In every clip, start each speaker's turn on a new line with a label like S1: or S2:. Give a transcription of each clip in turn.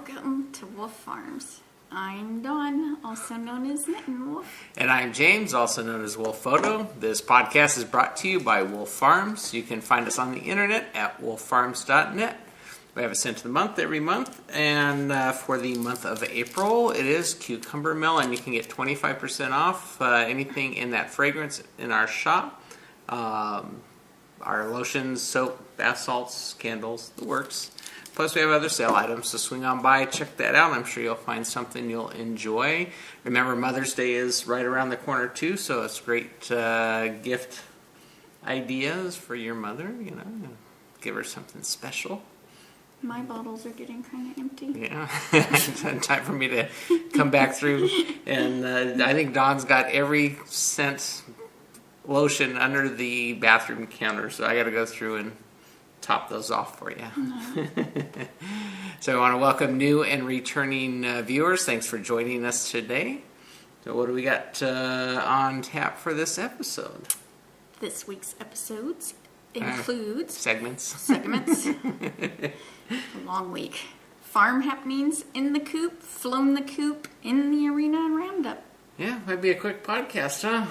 S1: Welcome to Wolf Farms. I'm Dawn, also known as Knittin' Wolf.
S2: And I'm James, also known as Wolf Photo. This podcast is brought to you by Wolf Farms. You can find us on the internet at wolffarms.net. We have a scent of the month every month, and for the month of April, it is Cucumber Melon. You can get 25% off anything in that fragrance in our shop. Our lotions, soap, bath salts, candles, the works. Plus, we have other sale items, so swing on by, check that out. I'm sure you'll find something you'll enjoy. Remember, Mother's Day is right around the corner, too, so it's great gift ideas for your mother, you know. Give her something special.
S1: My bottles are getting kind of empty.
S2: Yeah, time for me to come back through. And I think Dawn's got every scent lotion under the bathroom counter, so I got to go through and top those off for you. So I want to welcome new and returning viewers. Thanks for joining us today. So what do we got on tap for this episode?
S1: This week's episodes includes
S2: segments.
S1: A long week. Farm happenings in the coop, flown the coop, in the arena, and roundup.
S2: Yeah, might be a quick podcast, huh?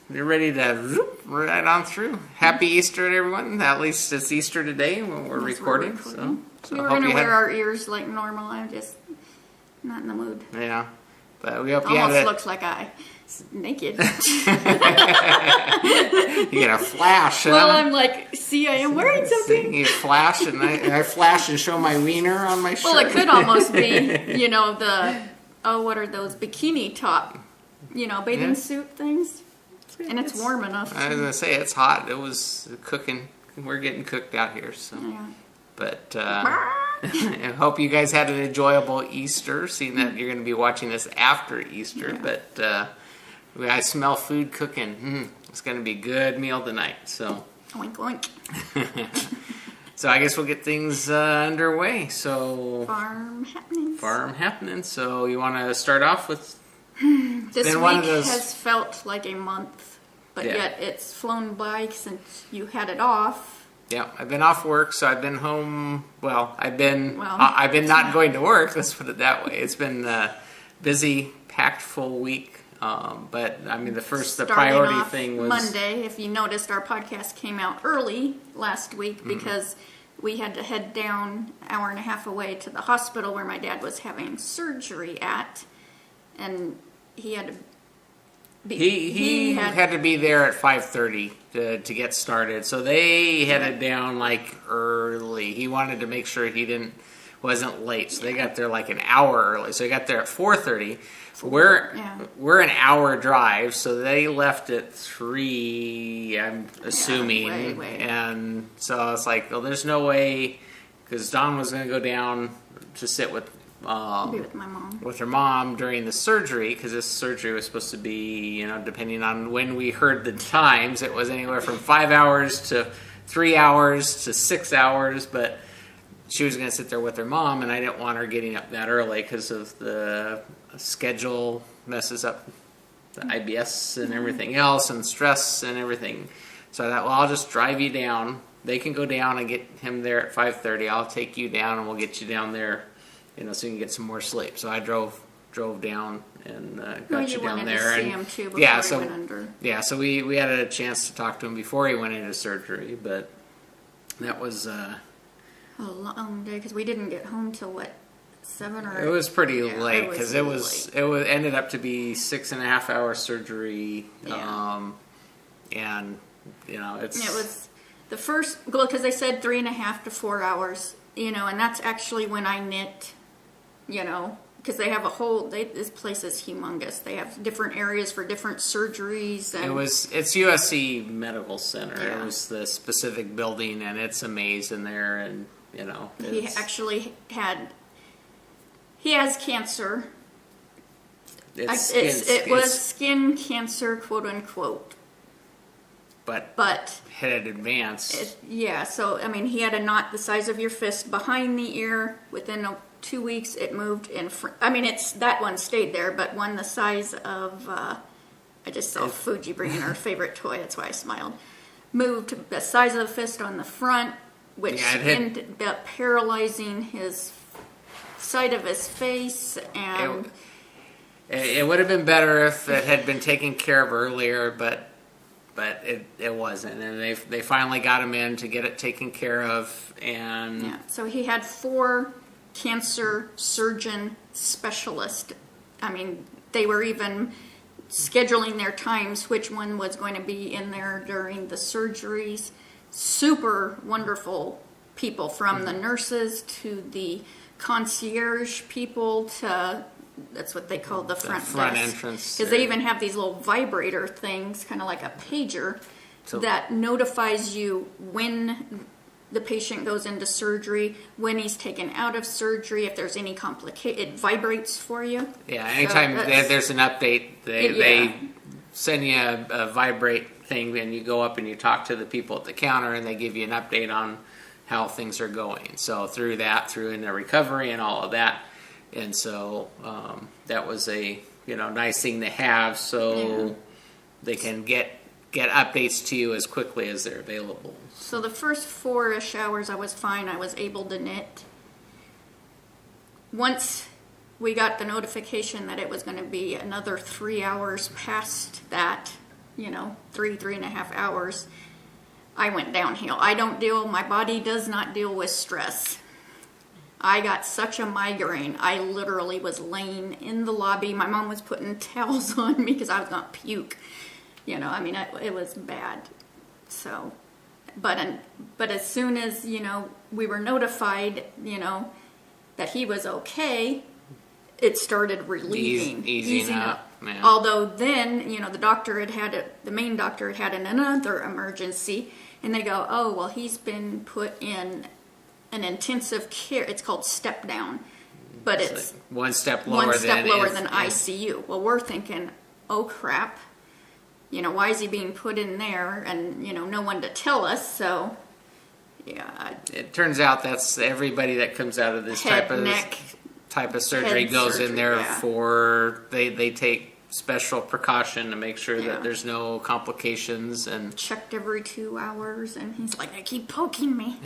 S2: You're ready to zoop right on through. Happy Easter to everyone. At least it's Easter today when we're recording. So
S1: we were going to wear our ears like normal. I'm just not in the mood.
S2: Yeah. But we hope you had
S1: almost looks like I naked.
S2: You get a flash.
S1: Well, I'm like, see, I am wearing something.
S2: You flash, and I flash and show my wiener on my shirt.
S1: Well, it could almost be, you know, what are those bikini top, bathing suit things? And it's warm enough.
S2: I was going to say, it's hot. It was cooking. We're getting cooked out here. So. Yeah. But I hope you guys had an enjoyable Easter, seeing that you're going to be watching this after Easter. Yeah. But I smell food cooking. It's going to be a good meal tonight. So.
S1: Oink, oink.
S2: So I guess we'll get things underway. So
S1: Farm happenings.
S2: So you want to start off with...
S1: This week has felt like a month, but yet it's flown by since you had it off.
S2: Yeah, I've been off work, so I've been home. I've been not going to work. Let's put it that way. It's been a busy, packed, full week. But I mean, the priority thing was
S1: Monday. If you noticed, our podcast came out early last week because we had to head down an hour and a half away to the hospital where my dad was having surgery at. And he had to be...
S2: He had to be there at 5:30 to get started. So they headed down like early. He wanted to make sure he wasn't late. So they got there like an hour early. So he got there at 4:30. We're an hour drive. So they left at 3, I'm assuming.
S1: Way.
S2: And so it's like, well, there's no way, because Dawn was going to go down to sit with
S1: with
S2: her mom during the surgery, because this surgery was supposed to be, depending on when we heard the times, it was anywhere from 5 hours to 3 hours to 6 hours, but she was going to sit there with her mom, and I didn't want her getting up that early because of the schedule messes up the IBS and everything else, and stress and everything. So I thought, well, I'll just drive you down. They can go down and get him there at 5:30. I'll take you down, and we'll get you down there, so you can get some more sleep. So I drove down and got you down there.
S1: To see him too before he went under.
S2: Yeah, so we had a chance to talk to him before he went into surgery, but that was a
S1: long day because we didn't get home till 7 or 8?
S2: It was pretty late because it ended up to be 6.5 hour surgery.
S1: Yeah.
S2: And it
S1: was the first because they said 3.5 to 4 hours. And that's actually when I knit. Because they have this place is humongous. They have different areas for different surgeries. And
S2: it's USC Medical Center.
S1: Yeah.
S2: It was the specific building, and it's amazing there. And
S1: he actually he has cancer. It was skin cancer, quote unquote. But
S2: had advanced.
S1: So he had a knot the size of your fist behind the ear. Within 2 weeks, it moved in front. That one stayed there, but one the size of I just saw Fuji bringing her favorite toy. That's why I smiled. Moved the size of the fist on the front, which ended up paralyzing his side of his face, and
S2: It would have been better if it had been taken care of earlier, but it wasn't, and they finally got him in to get it taken care of, and
S1: yeah. So he had 4 cancer surgeon specialists. I mean, they were even scheduling their times, which one was going to be in there during the surgeries. Super wonderful people, from the nurses to the concierge people to, that's what they call the front desk.
S2: entrance.
S1: Because they even have these little vibrator things, kind of like a pager, that notifies you when the patient goes into surgery, when he's taken out of surgery, if there's any complication, it vibrates for you.
S2: Yeah, anytime there's an update, they send you a vibrate thing, and you go up and you talk to the people at the counter, and they give you an update on how things are going. So through in the recovery and all of that, and so that was a nice thing to have, so they can get updates to you as quickly as they're available.
S1: So the first 4-ish hours I was fine. I was able to knit. Once we got the notification that it was going to be another 3 hours past that, 3.5 hours, I went downhill. My body does not deal with stress. I got such a migraine. I literally was laying in the lobby. My mom was putting towels on me because I was going to puke. It was bad. So, but as soon as, we were notified, that he was okay, it started relieving.
S2: Easing up. Man.
S1: Although then, the main doctor had another emergency, and they go, oh, well, he's been put in an intensive care. It's called step down, but it's
S2: like one step lower than
S1: ICU. Well, we're thinking, oh crap, why is he being put in there? And no one to tell us. So, yeah.
S2: It turns out that's everybody that comes out of this type of surgery goes in there for they take special precaution to make sure that there's no complications, and
S1: checked every 2 hours, and he's like, they keep poking me.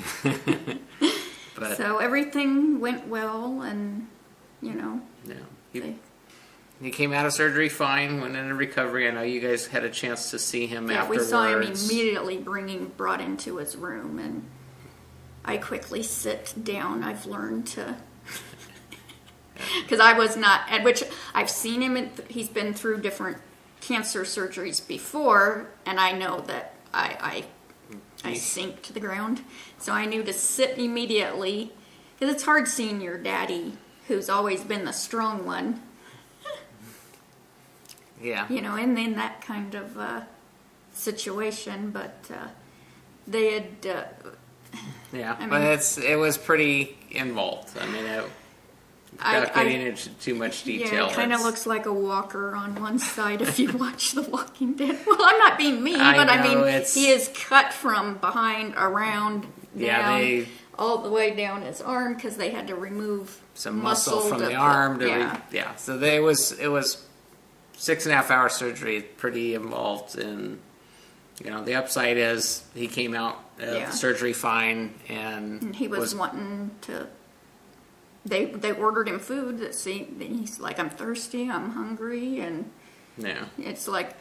S2: But,
S1: so everything went well, and
S2: he came out of surgery fine, went into recovery. I know you guys had a chance to see him afterwards.
S1: We saw him immediately brought into his room, and I quickly sit down. I've learned to, because I was not, at which I've seen him, he's been through different cancer surgeries before, and I know that I sink to the ground. So I knew to sit immediately, because it's hard seeing your daddy, who's always been the strong one.
S2: Yeah.
S1: In that kind of situation, but they had.
S2: But it was pretty involved. Without getting into too much detail.
S1: Yeah, it kind of looks like a walker on one side if you watch The Walking Dead. Well, I'm not being mean, but he is cut from behind, around, down, all the way down his arm, because they had to remove
S2: some muscle from the arm. So it was 6.5 hour surgery, pretty involved, and the upside is he came out of surgery fine, and
S1: he was wanting to. They ordered him food. He's like, I'm thirsty, I'm hungry, and it's like,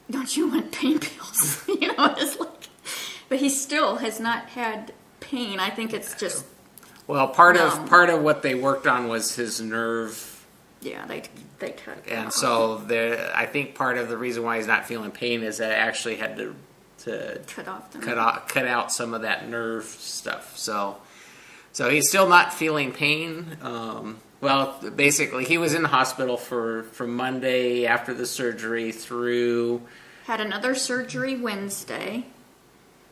S1: don't you want pain pills? It's like, but he still has not had pain. I think it's just
S2: part of what they worked on was his nerve.
S1: Yeah, they cut.
S2: And so I think part of the reason why he's not feeling pain is that I actually had to cut out some of that nerve stuff. So he's still not feeling pain. Basically, he was in the hospital from Monday after the surgery through.
S1: Had another surgery Wednesday,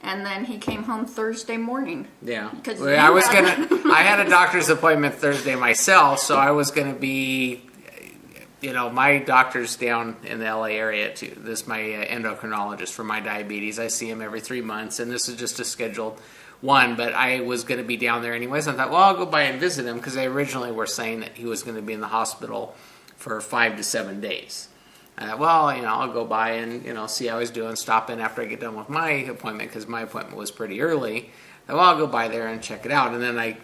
S1: and then he came home Thursday morning.
S2: Yeah, I had a doctor's appointment Thursday myself, so I was gonna be. My doctor's down in the LA area too. This is my endocrinologist for my diabetes. I see him every 3 months, and this is just a scheduled one, but I was going to be down there anyways. I thought, well, I'll go by and visit him, because they originally were saying that he was going to be in the hospital for 5 to 7 days. I thought, well, I'll go by and, see how he's doing, stop in after I get done with my appointment, because my appointment was pretty early. I thought, well, I'll go by there and check it out. And then I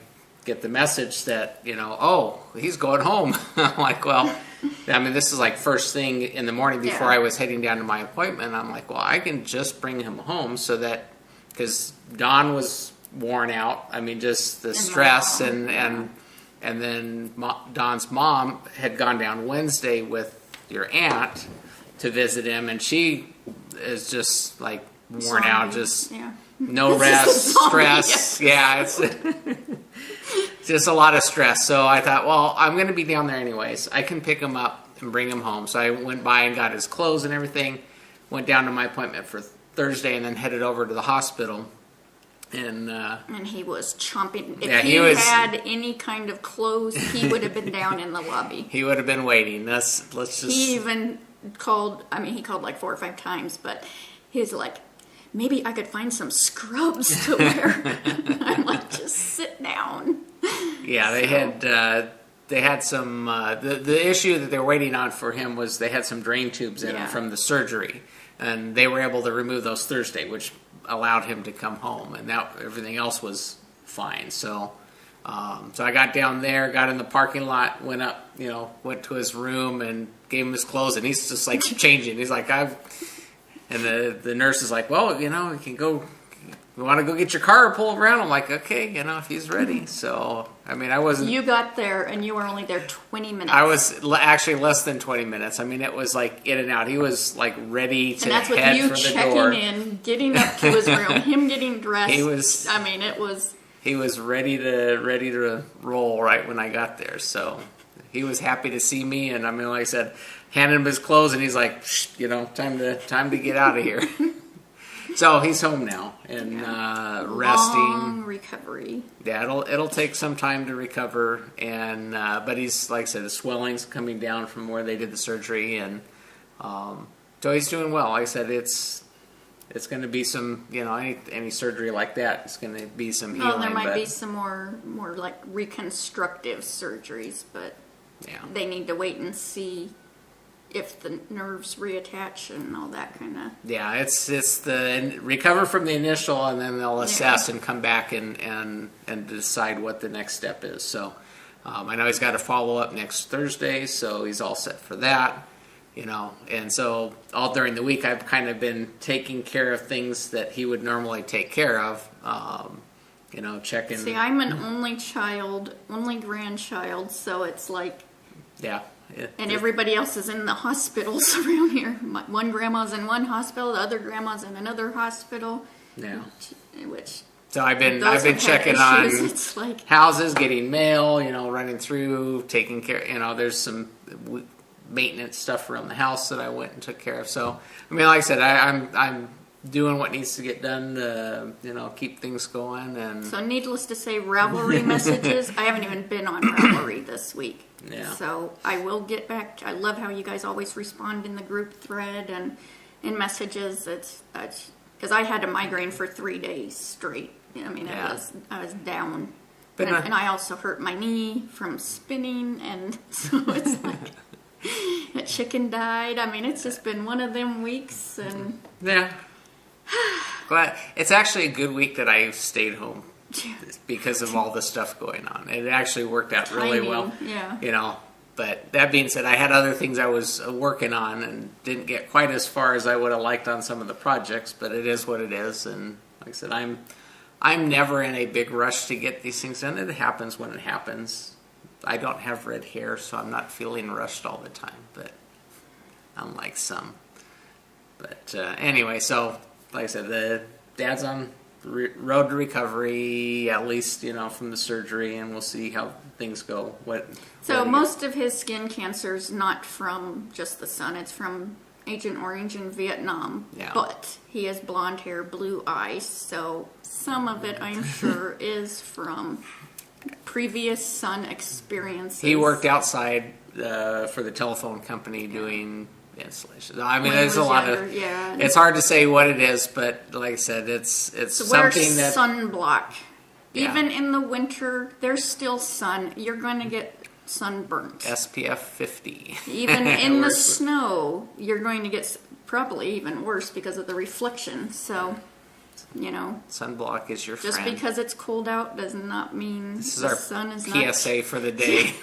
S2: get the message that, oh, he's going home. I'm like, well, I mean, this is like first thing in the morning before I was heading down to my appointment. I'm like, well, I can just bring him home so that, because Dawn was worn out. I mean, just the stress and then Dawn's mom had gone down Wednesday with your aunt to visit him, and she is just like worn out, just no rest, stress. Yeah, it's just a lot of stress. So I thought, well, I'm going to be down there anyways. I can pick him up and bring him home. So I went by and got his clothes and everything, went down to my appointment for Thursday, and then headed over to the hospital. And
S1: he was chomping. If he had any kind of clothes, he would have been down in the lobby.
S2: He would have been waiting. He
S1: even called. I mean, he called like 4 or 5 times, but he was like, maybe I could find some scrubs to wear. I'm like, just sit down.
S2: Yeah, they had some. The issue that they're waiting on for him was they had some drain tubes in him from the surgery, and they were able to remove those Thursday, which allowed him to come home, and everything else was fine. So I got down there, got in the parking lot, went up, went to his room and gave him his clothes, and he's just like changing. He's like, and the nurse is like, well, you can go. You want to go get your car or pull around? I'm like, okay, if he's ready. So, I mean, I wasn't.
S1: You got there and you were only there 20 minutes.
S2: I was actually less than 20 minutes. I mean, it was like in and out. He was like ready to head for the door.
S1: And that's with you checking in, getting up to his room, him getting dressed. He was
S2: ready to roll right when I got there. So he was happy to see me, and I mean, like I said, handed him his clothes, and he's like, time to get out of here. So he's home now and resting.
S1: Long recovery.
S2: Yeah, it'll take some time to recover, and but he's, like I said, the swelling's coming down from where they did the surgery, and so he's doing well. Like I said, it's going to be some, any surgery like that, it's going to be some healing.
S1: Well, there might be some more like reconstructive surgeries, but they need to wait and see if the nerves reattach and all that kind of.
S2: Yeah, it's the recover from the initial, and then they'll assess and come back and decide what the next step is. So I know he's got a follow up next Thursday, so he's all set for that. And so all during the week I've kind of been taking care of things that he would normally take care of. Checking.
S1: See, I'm an only grandchild, so it's like.
S2: Yeah.
S1: And everybody else is in the hospitals around here. One grandma's in one hospital, the other grandma's in another hospital.
S2: Yeah.
S1: So
S2: I've been checking on houses, getting mail, running through, taking care. There's some maintenance stuff around the house that I went and took care of. So I mean, like I said, I'm doing what needs to get done to keep things going. And
S1: so needless to say, Ravelry messages. I haven't even been on Ravelry this week.
S2: Yeah.
S1: So I will get back. I love how you guys always respond in the group thread and in messages. It's because I had a migraine for 3 days straight. I mean, I was down, and I also hurt my knee from spinning, and so it's like a chicken died. I mean, it's just been one of them weeks, and
S2: glad it's actually a good week that I stayed home. Because of all the stuff going on. It actually worked out really well.
S1: Yeah.
S2: But that being said, I had other things I was working on and didn't get quite as far as I would have liked on some of the projects, but it is what it is. And like I said, I'm never in a big rush to get these things done. It happens when it happens. I don't have red hair, so I'm not feeling rushed all the time, but unlike some. But anyway, so like I said, the dad's on road to recovery, at least from the surgery, and we'll see how things go.
S1: So most of his skin cancer is not from just the sun; it's from Agent Orange in Vietnam.
S2: Yeah.
S1: But he has blonde hair, blue eyes, so some of it, I'm sure, is from previous sun experiences.
S2: He worked outside for the telephone company doing installation. I mean, there's a lot of.
S1: Yeah.
S2: It's hard to say what it is, but like I said, it's
S1: so
S2: something that
S1: sunblock.
S2: Yeah.
S1: Even in the winter, there's still sun. You're going to get sunburnt.
S2: SPF 50.
S1: Even in the snow, you're going to get probably even worse because of the reflection. So
S2: Sunblock is your
S1: just
S2: friend.
S1: because it's cold out does not mean
S2: This is
S1: the
S2: our
S1: sun is
S2: PSA
S1: not.
S2: for the day.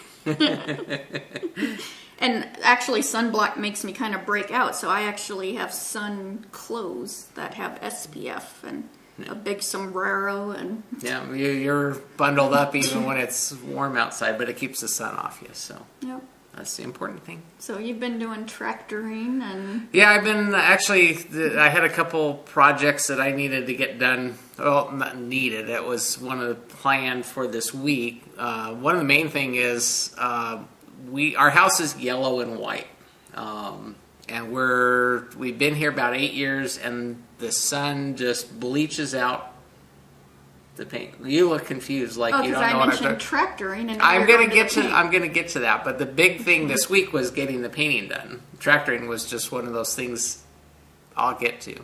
S1: And actually, sunblock makes me kind of break out, so I actually have sun clothes that have SPF and a big sombrero and.
S2: Yeah, you're bundled up even when it's warm outside, but it keeps the sun off you. So
S1: Yep.
S2: that's the important thing.
S1: So you've been doing tractoring and.
S2: Yeah, I've been I had a couple projects that I needed to get done. Well, not needed. It was one of the plan for this week. One of the main thing is our house is yellow and white, and we've been here about 8 years, and the sun just bleaches out the paint. You look confused, like you don't know what I'm
S1: mentioned tractoring, and
S2: I'm gonna get to that, but the big thing this week was getting the painting done. Tractoring was just one of those things I'll get to.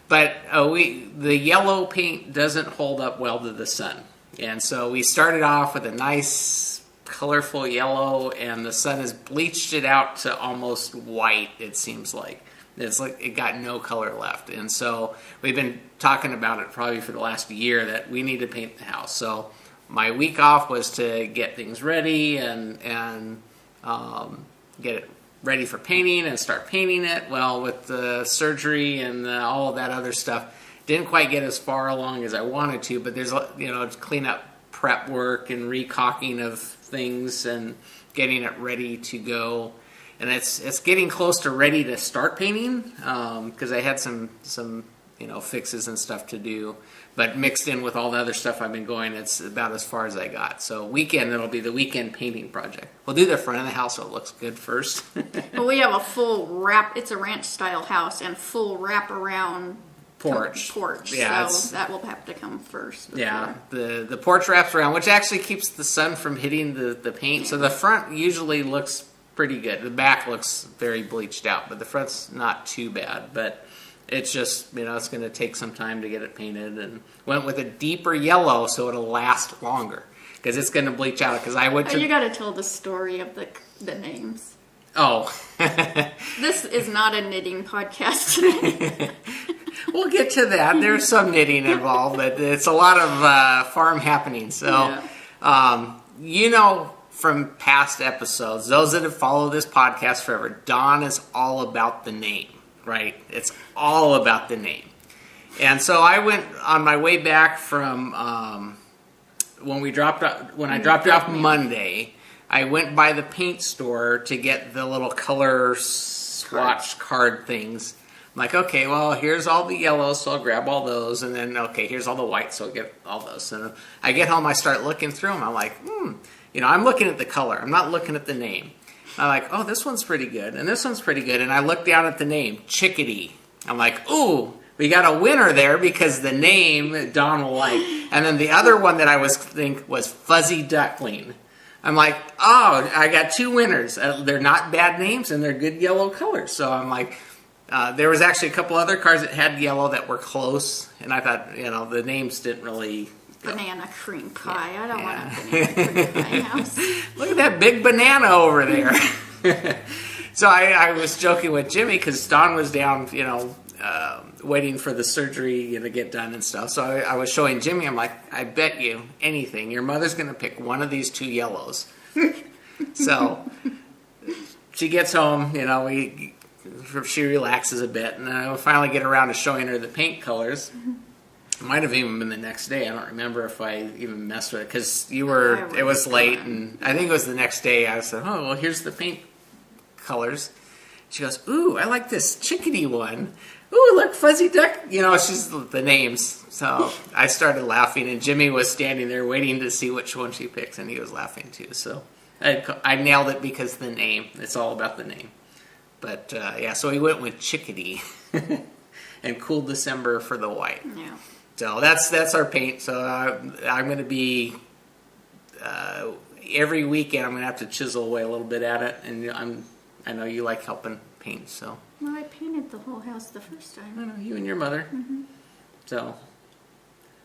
S2: But the yellow paint doesn't hold up well to the sun, and so we started off with a nice, colorful yellow, and the sun has bleached it out to almost white. It seems like it's like it got no color left, and so we've been talking about it probably for the last year that we need to paint the house. So my week off was to get things ready and get it ready for painting and start painting it. Well, with the surgery and all of that other stuff, didn't quite get as far along as I wanted to, but there's cleanup prep work and recocking of things and getting it ready to go. And it's getting close to ready to start painting because I had some fixes and stuff to do, but mixed in with all the other stuff I've been going, it's about as far as I got. So weekend, it'll be the weekend painting project. We'll do the front of the house so it looks good first.
S1: Well, we have a full wrap. It's a ranch style house and full wrap around porch.
S2: Yeah,
S1: so that will have to come first.
S2: Yeah, the porch wraps around, which actually keeps the sun from hitting the paint. So the front usually looks pretty good. The back looks very bleached out, but the front's not too bad. But it's just, it's going to take some time to get it painted, and went with a deeper yellow so it'll last longer because it's going to bleach out. Because I went to.
S1: You got to tell the story of the names.
S2: Oh,
S1: this is not a knitting podcast today.
S2: We'll get to that. There's some knitting involved, but it's a lot of farm happenings. So, from past episodes, those that have followed this podcast forever, Dawn is all about the name. Right? It's all about the name. And so I went on my way back from when I dropped off Monday, I went by the paint store to get the little color swatch card things. I'm like, okay, well, here's all the yellows, so I'll grab all those, and then, okay, here's all the whites, so I'll get all those. And I get home, I start looking through them. I'm like, I'm looking at the color. I'm not looking at the name. I'm like, oh, this one's pretty good, and this one's pretty good. And I look down at the name, Chickadee. I'm like, ooh, we got a winner there because the name Dawn will like. And then the other one that I was Fuzzy Duckling. I'm like, oh, I got two winners. They're not bad names, and they're good yellow colors. So I'm like, there was actually a couple other cars that had yellow that were close, and I thought, the names didn't really.
S1: Banana cream pie. Yeah. I don't want a banana cream pie house.
S2: Look at that big banana over there. So I was joking with Jimmy because Dawn was down, waiting for the surgery to get done and stuff. So I was showing Jimmy, I'm like, I bet you anything, your mother's going to pick one of these two yellows. So she gets home, she relaxes a bit, and I finally get around to showing her the paint colors. It might have even been the next day. I don't remember if I even messed with it because it was late, and I think it was the next day. I said, oh, well, here's the paint colors. She goes, ooh, I like this Chickadee one. Ooh, look, Fuzzy Duck. She's the names. So I started laughing, and Jimmy was standing there waiting to see which one she picks, and he was laughing too. So I nailed it because the name. It's all about the name. But, so we went with Chickadee and Cool December for the white.
S1: Yeah.
S2: So that's our paint. So I'm going to be every weekend. I'm going to have to chisel away a little bit at it, and I know you like helping paint. So
S1: well, I painted the whole house the first time.
S2: I know you and your mother.
S1: Mm-hmm.
S2: So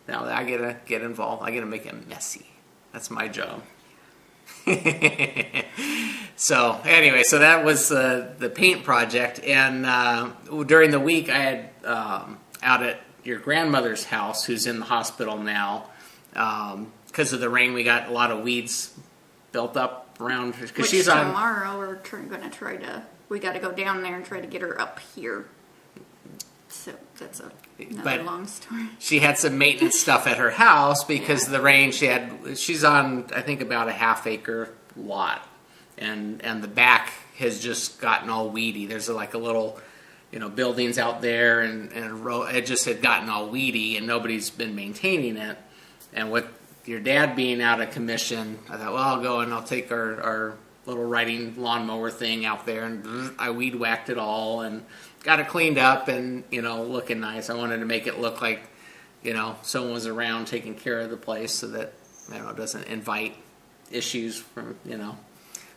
S2: now I get to get involved. I got to make it messy. That's my job. So anyway, so that was the paint project, and during the week I had out at your grandmother's house, who's in the hospital now, because of the rain. We got a lot of weeds built up around her. Because she's on
S1: tomorrow. We're going to try to. We got to go down there and try to get her up here. So that's another long story.
S2: She had some maintenance stuff at her house because of the rain. She's on, I think, about a half-acre lot, and the back has just gotten all weedy. There's like a little, buildings out there, and a row. It just had gotten all weedy, and nobody's been maintaining it. And with your dad being out of commission, I thought, well, I'll go and I'll take our little riding lawnmower thing out there, and I weed whacked it all and got it cleaned up and, looking nice. I wanted to make it look like, someone was around taking care of the place so that, it doesn't invite issues from,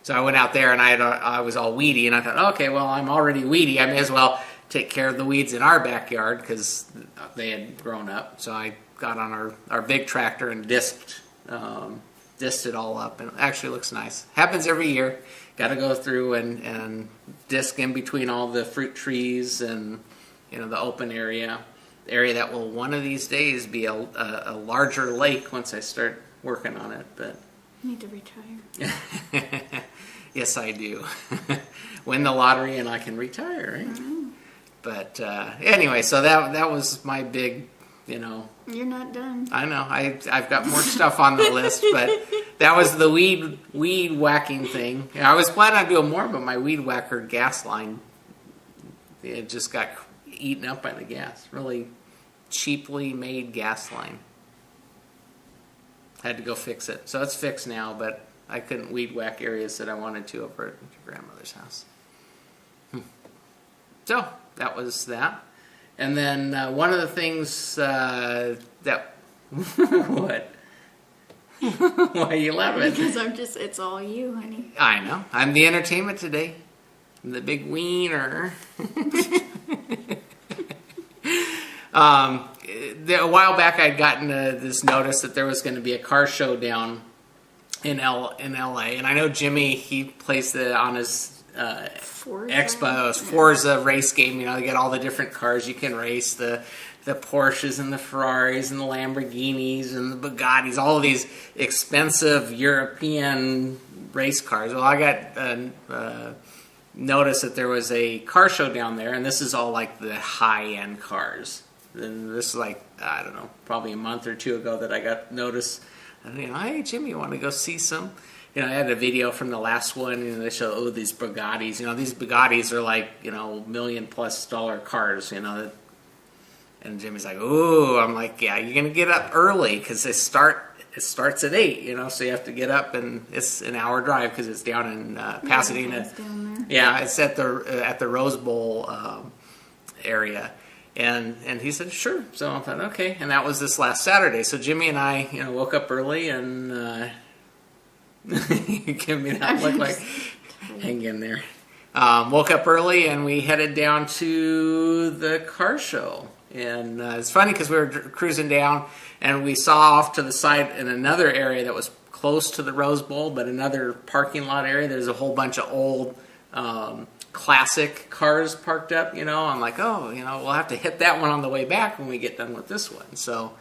S2: So I went out there and I was all weedy, and I thought, okay, well, I'm already weedy. I may as well take care of the weeds in our backyard because they had grown up. So I got on our big tractor and disked it all up, and it actually looks nice. Happens every year. Got to go through and disc in between all the fruit trees and the open area that will one of these days be a larger lake once I start working on it. But
S1: you need to retire.
S2: Yes, I do. Win the lottery and I can retire, right?
S1: Mm-hmm.
S2: But anyway, so that was my big.
S1: You're not done.
S2: I know. I've got more stuff on the list, but that was the weed whacking thing. I was planning on doing more, but my weed whacker gas line, it just got eaten up by the gas. Really cheaply made gas line. Had to go fix it. So it's fixed now, but I couldn't weed whack areas that I wanted to over at your grandmother's house. So that was that. And then one of the things that what? Why are you laughing?
S1: Because it's all you, honey.
S2: I know. I'm the entertainment today. I'm the big wiener. A while back, I'd gotten this notice that there was going to be a car show down in L.A. And I know Jimmy, he plays on his Forza race game. They get all the different cars you can race, the Porsches and the Ferraris and the Lamborghinis and the Bugattis, all of these expensive European race cars. Well, I got notice that there was a car show down there, and this is all like the high-end cars. And this is like, I don't know, probably a month or two ago that I got notice. Hey, Jimmy, you want to go see some? I had a video from the last one, they show, these Bugattis. These Bugattis are like, $1 million+ cars, And Jimmy's like, ooh. I'm like, yeah, you're going to get up early because it starts at 8, so you have to get up, and it's an hour drive because it's down in Pasadena. Yeah, it's at the Rose Bowl area. And he said, sure. So I thought, okay. And that was this last Saturday. So Jimmy and I, woke up early and... you give me that look like hang in there. Woke up early and we headed down to the car show, and it's funny because we were cruising down and we saw off to the side in another area that was close to the Rose Bowl, but another parking lot area. There's a whole bunch of old classic cars parked up. I'm like, we'll have to hit that one on the way back when we get done with this one. So.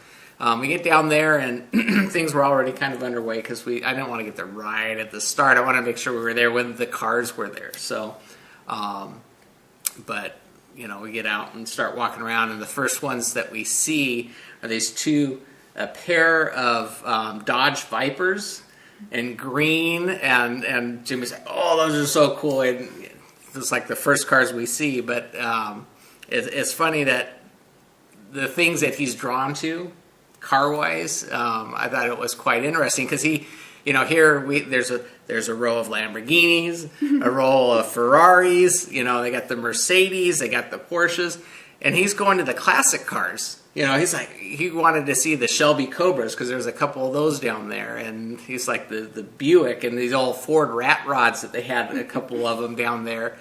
S2: We get down there and things were already kind of underway because I didn't want to get there right at the start. I wanted to make sure we were there when the cars were there. So, but we get out and start walking around, and the first ones that we see are these a pair of Dodge Vipers in green, and Jimmy's like, oh, those are so cool. And it's like the first cars we see, but it's funny that the things that he's drawn to car-wise, I thought it was quite interesting because here there's a row of Lamborghinis, a row of Ferraris. They got the Mercedes, they got the Porsches, and he's going to the classic cars. He's like, he wanted to see the Shelby Cobras because there's a couple of those down there, and he's like the Buick and these old Ford Rat Rods that they had, a couple of them down there.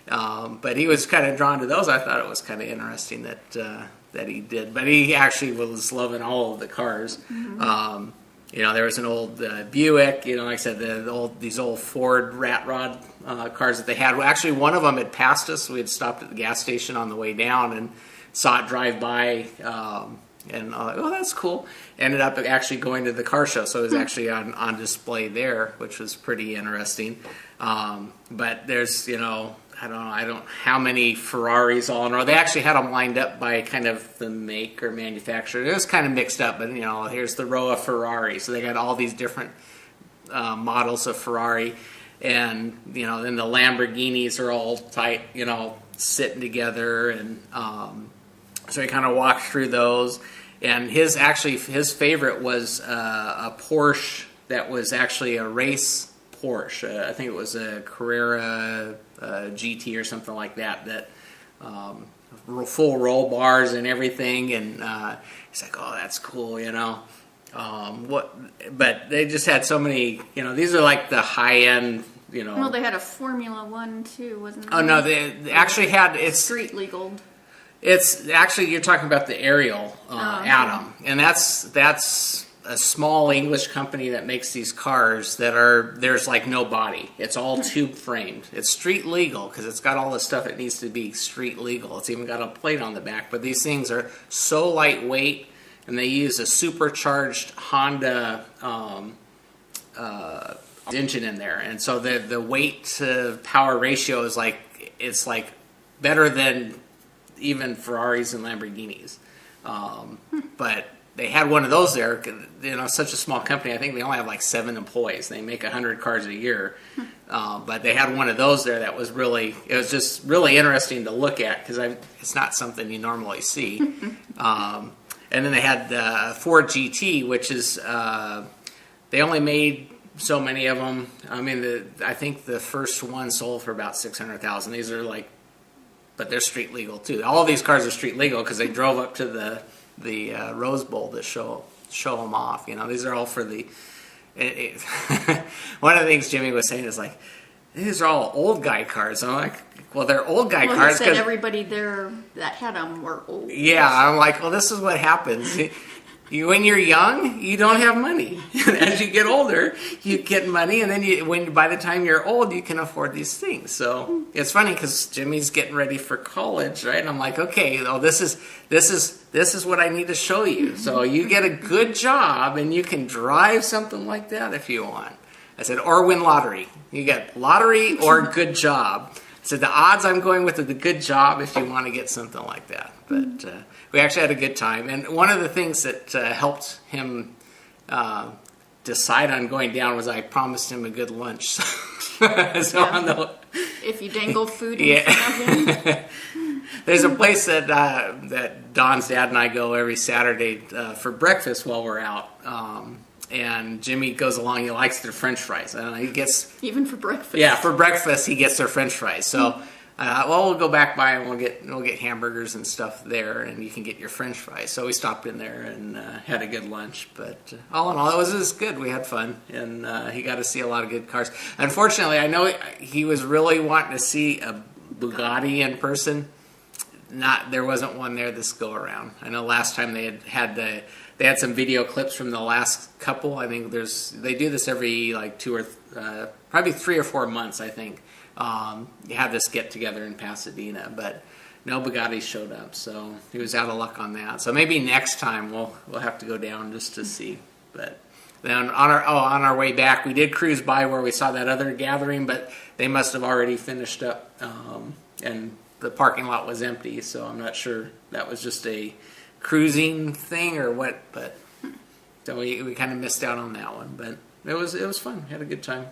S2: But he was kind of drawn to those. I thought it was kind of interesting that he did, but he actually was loving all of the cars. Mm-hmm. there was an old Buick. Like I said, these old Ford rat rod cars that they had. Well, actually, one of them had passed us. We had stopped at the gas station on the way down and saw it drive by. And oh, that's cool. Ended up actually going to the car show, so it was actually on display there, which was pretty interesting. But there's, I don't know how many Ferraris all in a row. They actually had them lined up by kind of the make or manufacturer. It was kind of mixed up, but here's the row of Ferrari. So they got all these different models of Ferrari, and then the Lamborghinis are all tight, sitting together, and so he kind of walked through those. And his favorite was a Porsche that was actually a race Porsche. I think it was a Carrera GT or something like that. That full roll bars and everything. And he's like, "Oh, that's cool," But they just had so many. These are like the high end.
S1: Well, they had a Formula One too, wasn't there?
S2: Oh no, they actually had it's
S1: street legal.
S2: It's actually, you're talking about the Ariel Atom, and that's a small English company that makes these cars there's like no body. It's all tube framed. It's street legal because it's got all the stuff it needs to be street legal. It's even got a plate on the back. But these things are so lightweight, and they use a supercharged Honda engine in there, and so the weight to power ratio is it's better than even Ferraris and Lamborghinis. But they had one of those there. Such a small company. I think they only have like 7 employees. They make 100 cars a year. But they had one of those there that was it was just really interesting to look at because it's not something you normally see. And then they had the Ford GT, which is, they only made so many of them. I mean, I think the first one sold for about 600,000. These are but they're street legal too. All of these cars are street legal because they drove up to the Rose Bowl to show them off. These are all for the. One of the things Jimmy was saying is these are all old guy cars. I'm like, well, they're old guy cars.
S1: He said everybody there that had them were old.
S2: Yeah, I'm like, well, this is what happens. When you're young, you don't have money. As you get older, you get money, and then by the time you're old, you can afford these things. So it's funny because Jimmy's getting ready for college, right? And I'm like, okay, this is what I need to show you. So you get a good job, and you can drive something like that if you want. I said, or win lottery. You get lottery or good job. I said the odds I'm going with are the good job if you want to get something like that. But we actually had a good time. And one of the things that helped him decide on going down was I promised him a good lunch.
S1: If you dangle food in front of him.
S2: There's a place that Don's dad and I go every Saturday for breakfast while we're out. And Jimmy goes along. He likes their French fries. He gets
S1: even for breakfast.
S2: Yeah, for breakfast he gets their French fries. So, we'll go back by and we'll get hamburgers and stuff there, and you can get your French fries. So we stopped in there and had a good lunch. But all in all, it was good. We had fun, and he got to see a lot of good cars. Unfortunately, I know he was really wanting to see a Bugatti in person. There wasn't one there this go around. I know last time they had some video clips from the last couple. I think they do this every probably 3 or 4 months. I think you have this get together in Pasadena, but no Bugatti showed up, so he was out of luck on that. So maybe next time we'll have to go down just to see. But then on our way back, we did cruise by where we saw that other gathering, but they must have already finished up, and the parking lot was empty. So I'm not sure that was just a cruising thing or what, but so we kind of missed out on that one. But it was fun. We had a good time.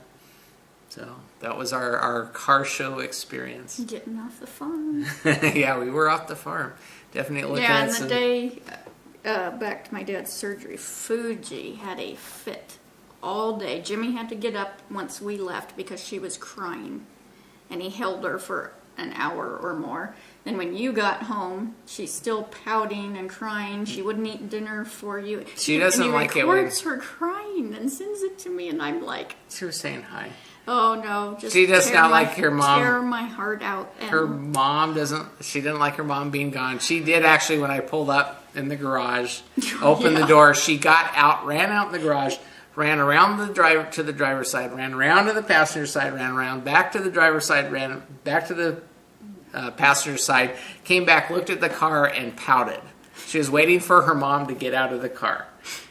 S2: So that was our car show experience.
S1: Getting off the farm.
S2: Yeah, we were off the farm. Definitely.
S1: Yeah, and the day back to my dad's surgery, Fuji had a fit all day. Jimmy had to get up once we left because she was crying, and he held her for an hour or more. Then when you got home, she's still pouting and crying. She wouldn't eat dinner for you.
S2: She doesn't like it when...
S1: He records her crying and sends it to me, and I'm like...
S2: She was saying hi.
S1: Oh no, just
S2: She does
S1: tear
S2: not
S1: my-
S2: like your mom.
S1: Tear my heart out. And
S2: Her mom doesn't. She didn't like her mom being gone. She did actually when I pulled up in the garage, opened the
S1: Yeah.
S2: door. She got out, ran out in the garage, ran around the driver to the driver's side, ran around to the passenger side, ran around back to the driver's side, ran back to the passenger side, came back, looked at the car, and pouted. She was waiting for her mom to get out of the car.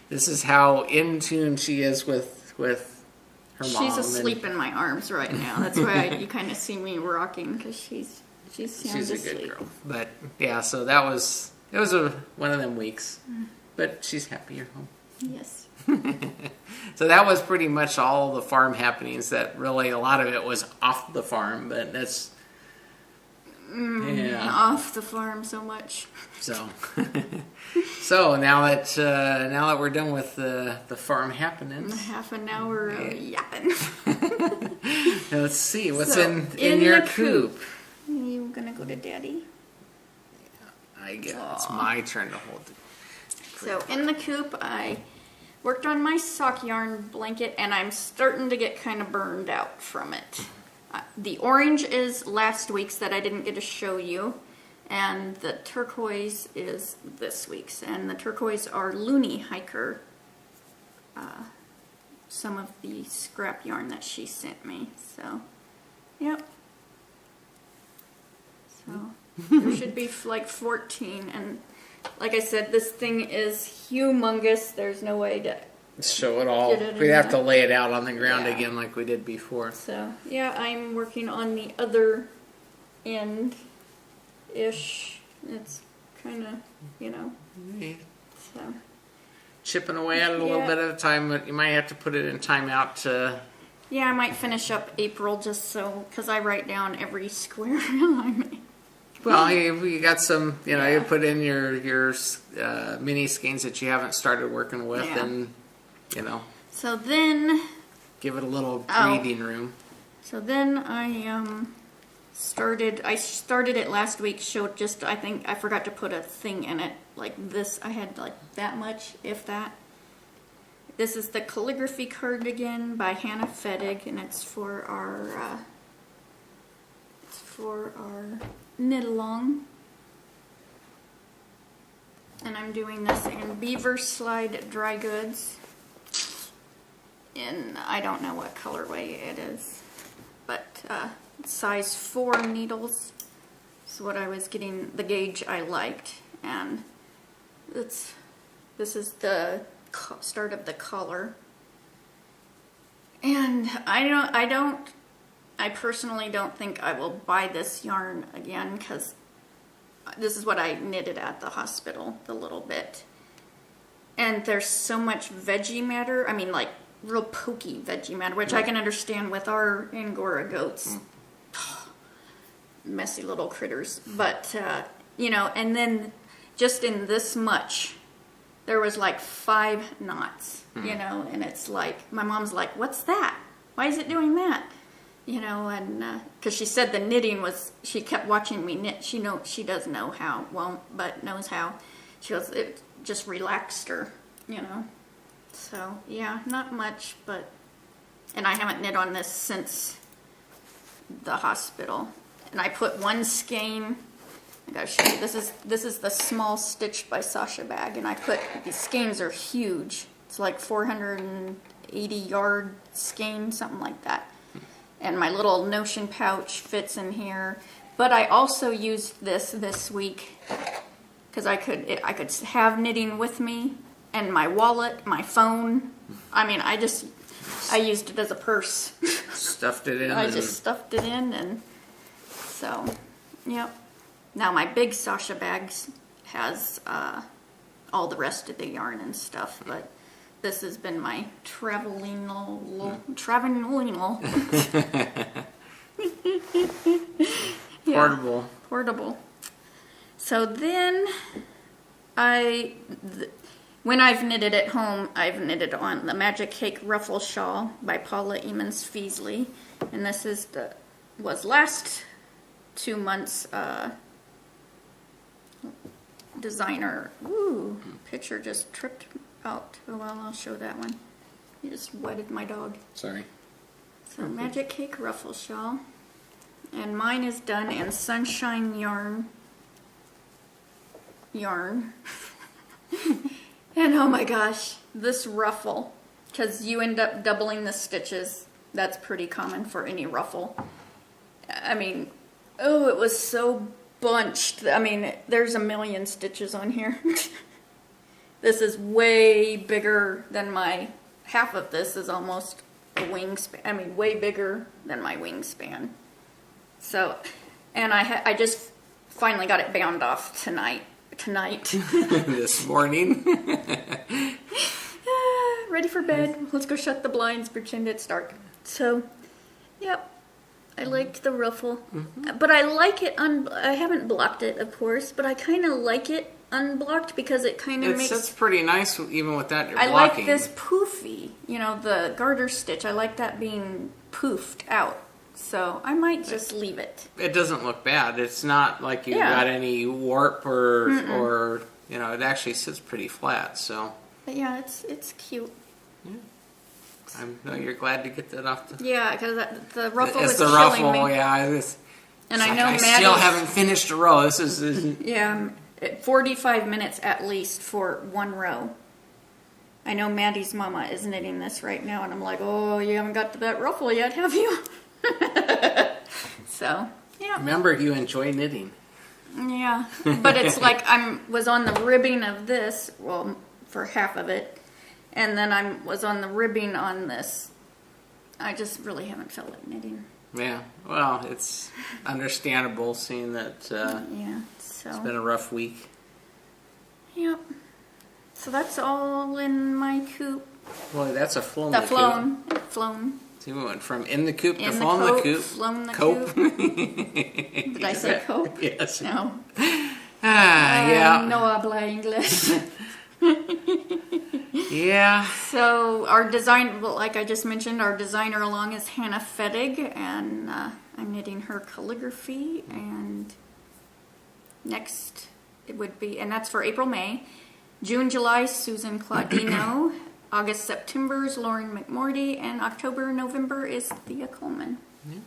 S2: This is how in tune she is with her mom.
S1: she's asleep in my arms right now. That's why you kind of see me rocking because she's sound
S2: She's a
S1: asleep.
S2: good girl. But yeah, so it was one of them weeks. But she's happy you're home.
S1: Yes.
S2: So that was pretty much all the farm happenings. That really a lot of it was off the farm, but that's yeah.
S1: Off the farm so much.
S2: So so now that we're done with the farm happenings,
S1: Half an hour of yapping.
S2: let's see what's
S1: So,
S2: in your
S1: the
S2: coop.
S1: You gonna go to Daddy?
S2: I guess it's my turn to hold it.
S1: So in the coop, I worked on my sock yarn blanket, and I'm starting to get kind of burned out from it. The orange is last week's that I didn't get to show you, and the turquoise is this week's. And the turquoise are Looney Hiker, some of the scrap yarn that she sent me. So, yep. So there should be like 14, and like I said, this thing is humongous. There's no way to.
S2: Show it all.
S1: Get it in
S2: We'd have to
S1: there.
S2: lay it out on the ground
S1: Yeah.
S2: again like we did before.
S1: So yeah, I'm working on the other end ish. It's kind of, so.
S2: Chipping away at it a little
S1: Yeah.
S2: bit at a time, but you might have to put it in timeout to.
S1: Yeah, I might finish up April just so, because I write down every square I make.
S2: Well, you got some,
S1: Yeah.
S2: you put in your mini skeins that you haven't started working with,
S1: Yeah.
S2: and
S1: So then
S2: give it a little
S1: Oh.
S2: breathing room.
S1: I started it last week, showed just, I think I forgot to put a thing in it like this. I had like that much, if that. This is the calligraphy cardigan by Hannah Fettig, and it's for our knit along. And I'm doing this in Beaver Slide Dry Goods. In, I don't know what colorway it is, but size 4 needles is what I was getting, the gauge I liked, and this is the start of the collar. And I personally don't think I will buy this yarn again, because this is what I knitted at the hospital, the little bit. And there's so much veggie matter, I mean like real pokey veggie matter, which I can understand with our Angora goats. Messy little critters. But, and then just in this much, there was like 5 knots, and it's like, my mom's like, what's that? Why is it doing that? And because she said the knitting was, she kept watching me knit. She does know how, won't, but knows how. She goes, it just relaxed her, So, yeah, not much, but, and I haven't knit on this since the hospital. And I put one skein, I gotta show you, this is the small stitched by Sasha bag, and I put, these skeins are huge. It's like 480 yard skein, something like that. And my little Notion pouch fits in here. But I also used this week because I could have knitting with me, and my wallet, my phone. I mean, I used it as a purse.
S2: Stuffed it in.
S1: I just stuffed it in, and so, yep. Now my big Sasha bags has all the rest of the yarn and stuff, but this has been my traveling.
S2: Portable.
S1: Portable. So then when I've knitted at home, I've knitted on the Magic Cake Ruffle Shawl by Paula Emons Feasley. And this is was last 2 months designer. Ooh, picture just tripped out. Oh well, I'll show that one. You just wetted my dog.
S2: Sorry.
S1: So Magic Cake Ruffle Shawl. And mine is done in Sunshine Yarn. And oh my gosh, this ruffle, because you end up doubling the stitches. That's pretty common for any ruffle. I mean, oh, it was so bunched. I mean, there's a million stitches on here. This is way bigger than half of this is almost a wingspan. I mean, way bigger than my wingspan. So, and I just finally got it bound off tonight.
S2: This morning.
S1: Ready for bed. Let's go shut the blinds, pretend it's dark. So, yep. I liked the ruffle. But I like it, I haven't blocked it, of course, but I kind of like it unblocked because it kind of makes...
S2: It's pretty nice, even with that you're
S1: I
S2: blocking.
S1: like this poofy, the garter stitch. I like that being poofed out. So I might just leave it.
S2: It doesn't look bad. It's not like you've got any warp or it actually sits pretty flat. So. But
S1: yeah, it's cute.
S2: Yeah. I know you're glad to get that off the...
S1: Yeah, because the ruffle
S2: is
S1: killing
S2: ruffle,
S1: me.
S2: Yeah.
S1: And I know
S2: I
S1: Maddie...
S2: still haven't finished a row. This is...
S1: Yeah, 45 minutes at least for one row. I know Maddie's mama is knitting this right now, and I'm like, oh, you haven't got to that ruffle yet, have you? So, yeah.
S2: Remember, you enjoy knitting.
S1: Yeah, but it's like was on the ribbing of this, well, for half of it, and then I was on the ribbing on this. I just really haven't felt like knitting.
S2: Yeah, well, it's understandable seeing that it's been a rough week.
S1: Yep. So that's all in my coop.
S2: Well, that's a flown.
S1: The flown.
S2: See, we went from in the coop to
S1: in
S2: flown the coop.
S1: Flown the
S2: Coop.
S1: Did I say cope?
S2: Yes.
S1: No.
S2: Yeah.
S1: No habla English.
S2: Yeah.
S1: So our design, well, like I just mentioned, our designer along is Hannah Fettig, and I'm knitting her calligraphy. And next it would be, and that's for April, May. June, July, Susan Claudino. August, September is Lauren McMorty, and October, November is Thea Coleman.
S2: Yeah.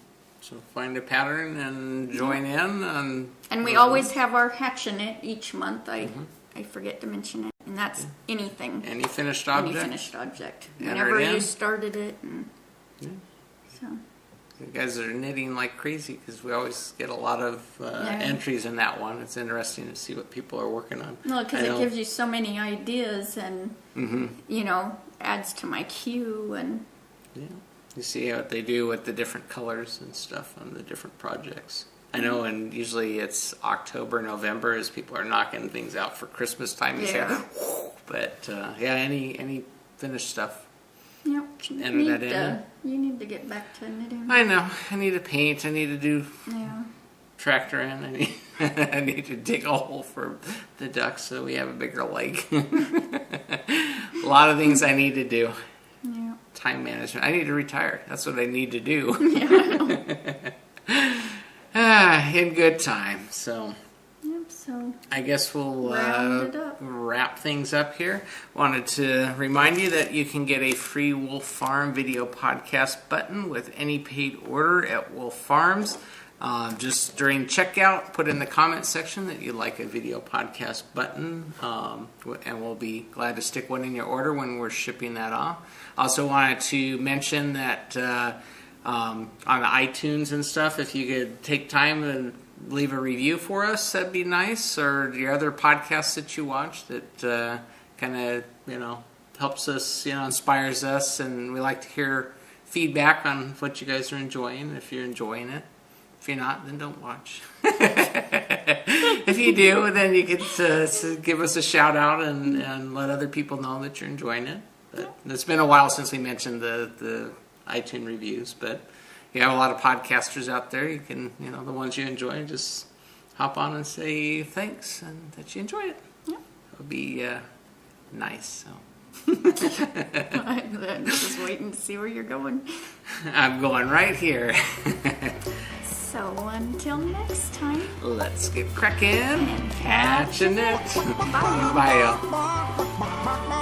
S2: So find a pattern and join in.
S1: And we always have our Hatch-A-Knit each month. I forget to mention it. And that's anything.
S2: Any finished object?
S1: Any finished object.
S2: Enter
S1: Whenever
S2: it in.
S1: you started it. And so.
S2: You guys are knitting like crazy because we always get a lot of entries in that one. It's interesting to see what people are working on.
S1: No, because it gives you so many ideas and, adds to my queue. And
S2: you see what they do with the different colors and stuff on the different projects. I know, and usually it's October, November as people are knocking things out for Christmas time. But any finished stuff.
S1: Yep.
S2: Enter that in.
S1: You need to get back to knitting.
S2: I know. I need to paint. I need to do tractor in. I need to dig a hole for the ducks so we have a bigger lake. A lot of things I need to do.
S1: Yeah.
S2: Time management. I need to retire. That's what I need to do.
S1: Yeah.
S2: In good time. So.
S1: So
S2: I guess we'll wrap things up here. Wanted to remind you that you can get a free Wolf Farm video podcast button with any paid order at Wolf Farms. Just during checkout, put in the comment section that you'd like a video podcast button, and we'll be glad to stick one in your order when we're shipping that off. Also wanted to mention that on the iTunes and stuff, if you could take time and leave a review for us, that'd be nice, or your other podcasts that you watch that kind of helps us, inspires us, and we like to hear feedback on what you guys are enjoying, if you're enjoying it. If you're not, then don't watch. If you do, then you could give us a shout out and let other people know that you're enjoying it. But it's been a while since we mentioned the iTunes reviews, but you have a lot of podcasters out there. You can, the ones you enjoy, just hop on and say thanks and that you enjoyed it. Yeah. It would be nice. So.
S1: I'm just waiting to see where you're going.
S2: I'm going right here.
S1: So until next time,
S2: let's get cracking and catch a knit.
S1: Bye.
S2: Bye.